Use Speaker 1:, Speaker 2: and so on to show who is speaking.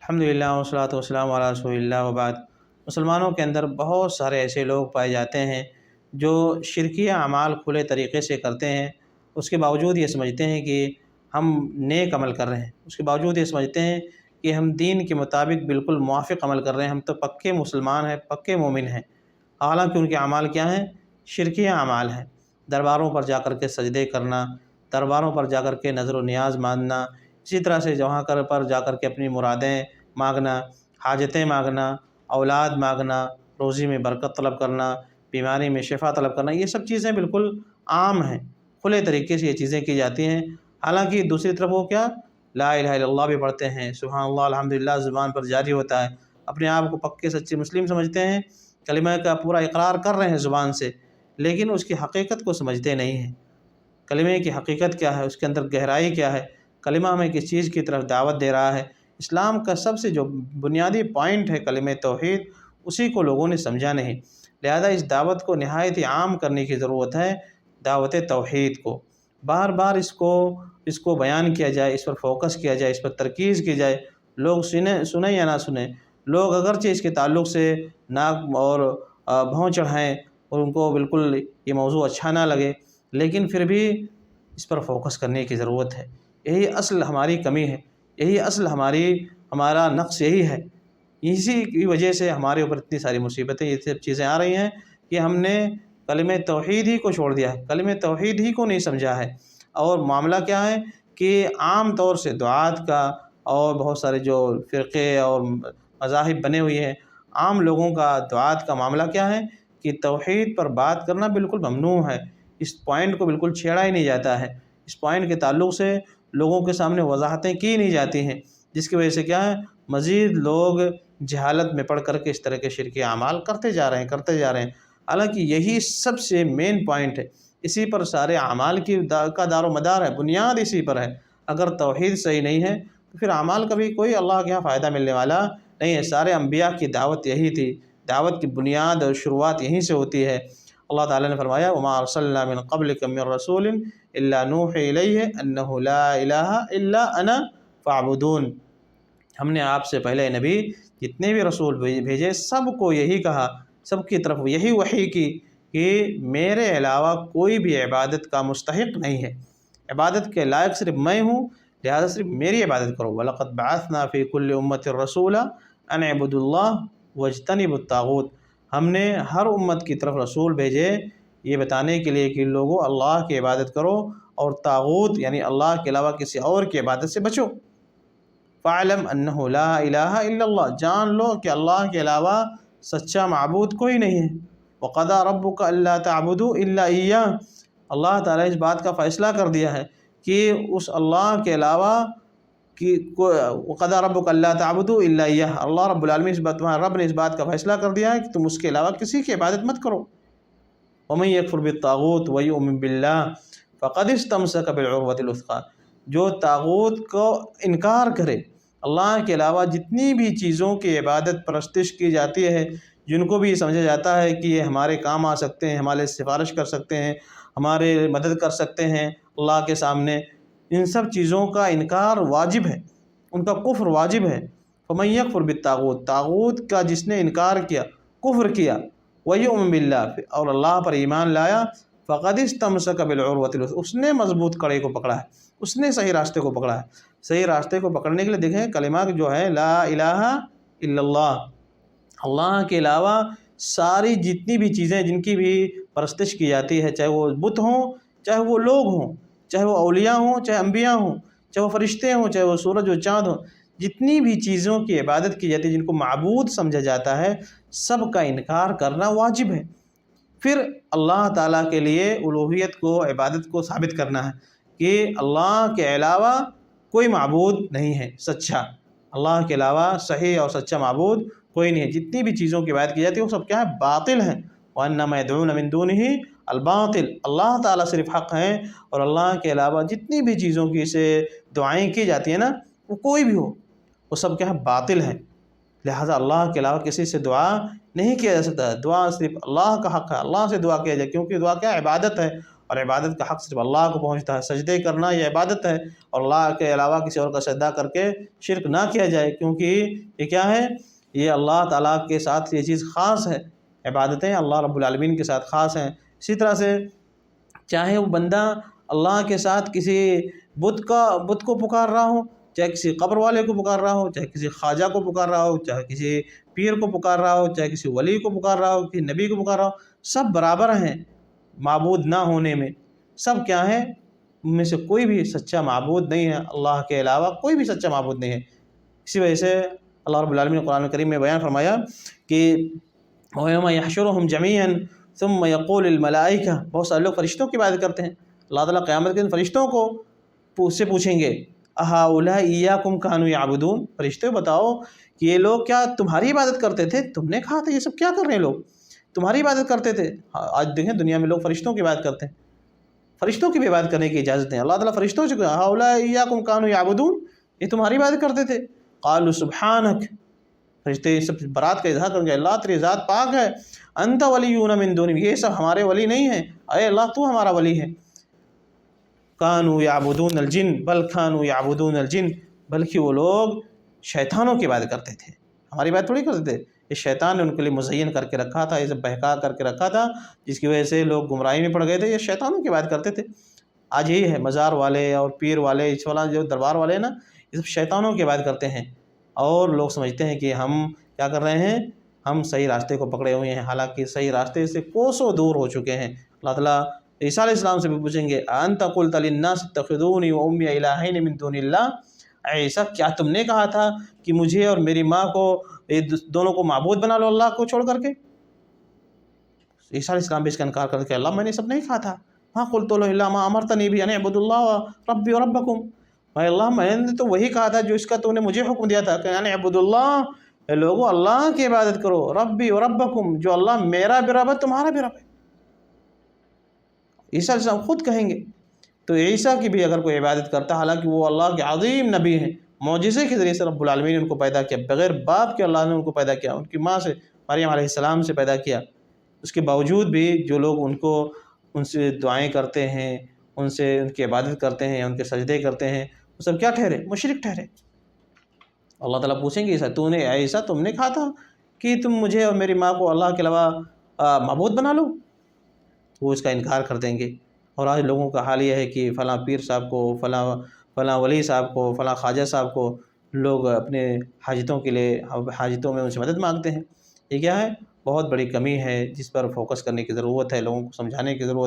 Speaker 1: الحمدللہ والصلاۃ والسلام علی رسول اللہ وبعد۔ مسلمانوں کے اندر بہت سارے ایسے لوگ پائے جاتے ہیں جو شرکیہ اعمال کھلے طریقے سے کرتے ہیں، اس کے باوجود یہ سمجھتے ہیں کہ ہم نیک عمل کر رہے ہیں، اس کے باوجود یہ سمجھتے ہیں کہ ہم دین کے مطابق بالکل موافق عمل کر رہے ہیں، ہم تو پکے مسلمان ہیں، پکے مومن ہیں، حالانکہ ان کے اعمال کیا ہیں؟ شرکیہ اعمال ہیں۔ درباروں پر جا کر کے سجدے کرنا، درباروں پر جا کر کے نظر و نیاز ماننا، اسی طرح سے وہاں پر جا کر کے اپنی مرادیں مانگنا، حاجتیں مانگنا، اولاد مانگنا، روزی میں برکت طلب کرنا، بیماری میں شفا طلب کرنا، یہ سب چیزیں بالکل عام ہیں، کھلے طریقے سے یہ چیزیں کی جاتی ہیں۔ حالانکہ دوسری طرف وہ کیا لا الہ الا اللہ بھی پڑھتے ہیں، سبحان اللہ الحمدللہ زبان پر جاری ہوتا ہے، اپنے آپ کو پکے سچے مسلم سمجھتے ہیں، کلمہ کا پورا اقرار کر رہے ہیں زبان سے، لیکن اس کی حقیقت کو سمجھتے نہیں ہیں۔ کلمے کی حقیقت کیا ہے، اس کے اندر گہرائی کیا ہے، کلمہ ہمیں کس چیز کی طرف دعوت دے رہا ہے۔ اسلام کا سب سے جو بنیادی پوائنٹ ہے کلمہ توحید، اسی کو لوگوں نے سمجھا نہیں، لہذا اس دعوت کو نہایت ہی عام کرنے کی ضرورت ہے، دعوت توحید کو بار بار اس کو بیان کیا جائے، اس پر فوکس کیا جائے، اس پر ترکیز کی جائے، لوگ سنیں یا نہ سنیں، لوگ اگرچہ اس کے تعلق سے ناک اور بھوں چڑھائیں اور ان کو بالکل یہ موضوع اچھا نہ لگے، لیکن پھر بھی اس پر فوکس کرنے کی ضرورت ہے۔ یہی اصل ہماری کمی ہے، یہی اصل ہمارا نقص یہی ہے، اسی کی وجہ سے ہمارے اوپر اتنی ساری مصیبتیں یہ سب چیزیں آ رہی ہیں کہ ہم نے کلمہ توحید ہی کو چھوڑ دیا ہے، کلمہ توحید ہی کو نہیں سمجھا ہے۔ اور معاملہ کیا ہے کہ عام طور سے دعات کا اور بہت سارے جو فرقے اور مذاہب بنے ہوئے ہیں، عام لوگوں کا دعات کا معاملہ کیا ہے کہ توحید پر بات کرنا بالکل ممنوع ہے، اس پوائنٹ کو بالکل چھیڑا ہی نہیں جاتا ہے، اس پوائنٹ کے تعلق سے لوگوں کے سامنے وضاحتیں کی نہیں جاتی ہیں، جس کی وجہ سے کیا ہے مزید لوگ جہالت میں پڑھ کر کے اس طرح کے شرکی اعمال کرتے جا رہے ہیں، حالانکہ یہی سب سے مین پوائنٹ ہے، اسی پر سارے اعمال کا دار و مدار ہے، بنیاد اسی پر ہے۔ اگر توحید صحیح نہیں ہے تو پھر اعمال کا بھی کوئی اللہ کے یہاں فائدہ ملنے والا نہیں ہے۔ سارے انبیاء کی دعوت یہی تھی، دعوت کی بنیاد اور شروعات یہیں سے ہوتی ہے۔ اللہ تعالیٰ نے فرمایا وَمَا أَرْسَلْنَا مِن قَبْلِكَ مِن رَّسُولٍ إِلَّا نُوحِي إِلَيْهِ أَنَّهُ لَا إِلَٰهَ إِلَّا أَنَا فَاعْبُدُونِ۔ ہم نے آپ سے پہلے نبی جتنے بھی رسول بھیجے سب کو یہی کہا، سب کی طرف یہی وحی کی کہ میرے علاوہ کوئی بھی عبادت کا مستحق نہیں ہے، عبادت کے لائق صرف میں ہوں، لہذا صرف میری عبادت کرو۔ وَلَقَدْ بَعَثْنَا فِي كُلِّ أُمَّةٍ رَّسُولًا أَنِ اعْبُدُوا اللَّهَ وَاجْتَنِبُوا الطَّاغُوتَ۔ ہم نے ہر امت کی طرف رسول بھیجے یہ بتانے کے لیے کہ لوگوں اللہ کی عبادت کرو اور طاغوت یعنی اللہ کے علاوہ کسی اور کی عبادت سے بچو۔ فَاعْلَمْ أَنَّهُ لَا إِلَٰهَ إِلَّا اللَّهُ، جان لو کہ اللہ کے علاوہ سچا معبود کوئی نہیں ہے۔ وَقَضَىٰ رَبُّكَ أَلَّا تَعْبُدُوا إِلَّا إِيَّاهُ، اللہ تعالیٰ اس بات کا فیصلہ کر دیا ہے کہ اس اللہ کے علاوہ وَقَضَىٰ رَبُّكَ أَلَّا تَعْبُدُوا إِلَّا إِيَّاهُ، اللہ رب العالمین تمہارا رب نے اس بات کا فیصلہ کر دیا ہے کہ تم اس کے علاوہ کسی کی عبادت مت کرو۔ وَمَن يَكْفُرْ بِالطَّاغُوتِ وَيُؤْمِن بِاللَّهِ فَقَدِ اسْتَمْسَكَ بِالْعُرْوَةِ الْوُثْقَىٰ، جو طاغوت کو انکار کرے، اللہ کے علاوہ جتنی بھی چیزوں کی عبادت پرستش کی جاتی ہے، جن کو بھی سمجھا جاتا ہے کہ یہ ہمارے کام آ سکتے ہیں، ہمارے سفارش کر سکتے ہیں، ہمارے مدد کر سکتے ہیں اللہ کے سامنے، ان سب چیزوں کا انکار واجب ہے، ان کا کفر واجب ہے۔ فَمَن يَكْفُرْ بِالطَّاغُوتِ، طاغوت کا جس نے انکار کیا، کفر کیا، وَيُؤْمِن بِاللَّهِ اور اللہ پر ایمان لایا، فَقَدِ اسْتَمْسَكَ بِالْعُرْوَةِ الْوُثْقَىٰ، اس نے مضبوط کڑے کو پکڑا ہے، اس نے صحیح راستے کو پکڑا ہے۔ صحیح راستے کو پکڑنے کے لیے دیکھیں کلمہ جو ہے لا الہ الا اللہ، اللہ کے علاوہ ساری جتنی بھی چیزیں جن کی بھی پرستش کی جاتی ہے، چاہے وہ بت ہوں، چاہے وہ لوگ ہوں، چاہے وہ اولیاء ہوں، چاہے انبیاء ہوں، چاہے وہ فرشتے ہوں، چاہے وہ سورج و چاند ہوں، جتنی بھی چیزوں کی عبادت کی جاتی ہے جن کو معبود سمجھا جاتا ہے، سب کا انکار کرنا واجب ہے۔ پھر اللہ تعالیٰ کے لیے الوہیت کو، عبادت کو ثابت کرنا ہے کہ اللہ کے علاوہ کوئی معبود نہیں ہے سچا، اللہ کے علاوہ صحیح اور سچا معبود کوئی نہیں ہے، جتنی بھی چیزوں کی بات کی جاتی ہے وہ سب کیا ہے؟ باطل ہیں۔ وَأَنَّمَا يَدْعُونَ مِن دُونِهِ الْبَاطِلَ، اللہ تعالیٰ صرف حق ہیں، اور اللہ کے علاوہ جتنی بھی چیزوں کی سے دعائیں کی جاتی ہیں نا، وہ کوئی بھی ہو، وہ سب کیا ہے؟ باطل ہیں۔ لہٰذا اللہ کے علاوہ کسی سے دعا نہیں کیا جا سکتا، دعا صرف اللہ کا حق ہے، اللہ سے دعا کیا جائے، کیونکہ دعا کیا عبادت ہے، اور عبادت کا حق صرف اللہ کو پہنچتا ہے۔ سجدے کرنا یہ عبادت ہے، اور اللہ کے علاوہ کسی اور کا سجدہ کر کے شرک نہ کیا جائے، کیونکہ یہ کیا ہے، یہ اللہ تعالیٰ کے ساتھ یہ چیز خاص ہے۔ عبادتیں اللہ رب العالمین کے ساتھ خاص ہیں۔ اسی طرح سے چاہے وہ بندہ اللہ کے ساتھ کسی بت کو پکار رہا ہو، چاہے کسی قبر والے کو پکار رہا ہو، چاہے کسی خواجہ کو پکار رہا ہو، چاہے کسی پیر کو پکار رہا ہو، چاہے کسی ولی کو پکار رہا ہو، کسی نبی کو پکار رہا ہو، سب برابر ہیں معبود نہ ہونے میں۔ سب کیا ہیں، ان میں سے کوئی بھی سچا معبود نہیں ہے، اللہ کے علاوہ کوئی بھی سچا معبود نہیں ہے۔ اسی وجہ سے اللہ رب العالمین نے قرآن کریم میں بیان فرمایا کہ وَيَوْمَ يَحْشُرُهُمْ جَمِيعًا ثُمَّ يَقُولُ الْمَلَائِكَةُ، بہت سارے لوگ فرشتوں کی عبادت کرتے ہیں۔ اللہ تعالیٰ قیامت کے دن فرشتوں کو سے پوچھیں گے اَهَٰؤُلَاءِ إِيَّاكُمْ كَانُوا يَعْبُدُونَ، فرشتے بتاؤ کہ یہ لوگ کیا تمہاری عبادت کرتے تھے؟ تم نے کہا تھا یہ سب کیا کر رہے ہیں، لوگ تمہاری عبادت کرتے تھے۔ آج دیکھیں دنیا میں لوگ فرشتوں کی عبادت کرتے ہیں، فرشتوں کی بھی عبادت کرنے کی اجازت ہے۔ اللہ تعالیٰ فرشتوں سے کہا اَهَٰؤُلَاءِ إِيَّاكُمْ كَانُوا يَعْبُدُونَ، یہ تمہاری عبادت کرتے تھے۔ قَالُوا سُبْحَانَكَ، فرشتے سب برات کا اظہار کریں گے، اللہ تیری ذات پاک ہے، انت ولیون من دون، یہ سب ہمارے ولی نہیں ہیں، اے اللہ تو ہمارا ولی ہے۔ کانوا یعبدون الجن بل کانوا یعبدون الجن، بلکہ وہ لوگ شیطانوں کی عبادت کرتے تھے، ہماری بات تھوڑی کرتے تھے۔ یہ شیطان نے ان کے لیے مزین کر کے رکھا تھا، یہ سب بہکا کر کے رکھا تھا، جس کی وجہ سے لوگ گمراہی میں پڑ گئے تھے۔ یہ شیطانوں کی عبادت کرتے تھے۔ آج یہی ہے، مزار والے اور پیر والے، اس والا جو دربار والے ہیں نا، یہ سب شیطانوں کی عبادت کرتے ہیں، اور لوگ سمجھتے ہیں کہ ہم کیا کر رہے ہیں، ہم صحیح راستے کو پکڑے ہوئے ہیں، حالانکہ صحیح راستے سے کوسوں دور ہو چکے ہیں۔ اللہ تعالیٰ عیسیٰ علیہ السلام سے بھی پوچھیں گے انت قلت للناس اتخذونی وامي الہین من دون اللہ، اے عیسیٰ کیا تم نے کہا تھا کہ مجھے اور میری ماں کو دونوں کو معبود بنا لو اللہ کو چھوڑ کر کے؟ عیسیٰ علیہ السلام بھی اس کا انکار کر کے اللہ میں نے سب نہیں کہا تھا، ما قلت له الا ما امرتنی به ان اعبدوا اللہ ربی وربکم، میں اللہ میں نے تو وہی کہا تھا جو اس کا تو نے مجھے حکم دیا تھا کہ ان اعبدوا اللہ، اے لوگو اللہ کی عبادت کرو، ربی وربکم، جو اللہ میرا بھی رب ہے تمہارا بھی رب ہے۔ عیسیٰ علیہ السلام خود کہیں گے۔ تو عیسیٰ کی بھی اگر کوئی عبادت کرتا، حالانکہ وہ اللہ کے عظیم نبی ہیں، معجزے کے ذریعے سے رب العالمین نے ان کو پیدا کیا، بغیر باپ کے اللہ نے ان کو پیدا کیا، ان کی ماں سے مریم علیہ السلام سے پیدا کیا، اس کے باوجود بھی جو لوگ ان سے دعائیں کرتے ہیں، ان کی عبادت کرتے ہیں، ان کے سجدے کرتے ہیں، وہ سب کیا ٹھہرے؟ مشرک ٹھہرے۔ اللہ تعالیٰ پوچھیں گے عیسیٰ تم نے کہا تھا کہ تم مجھے اور میری ماں کو اللہ کے علاوہ معبود بنا لو؟ وہ اس کا انکار کر دیں گے۔ اور آج لوگوں کا حال یہ ہے کہ فلاں پیر صاحب کو، فلاں ولی صاحب کو، فلاں خواجہ صاحب کو لوگ اپنے حاجتوں کے لیے، حاجتوں میں ان سے مدد مانگتے ہیں۔ یہ کیا ہے؟ بہت بڑی کمی ہے، جس پر فوکس کرنے کی ضرورت ہے، لوگوں کو سمجھانے کی ضرورت ہے۔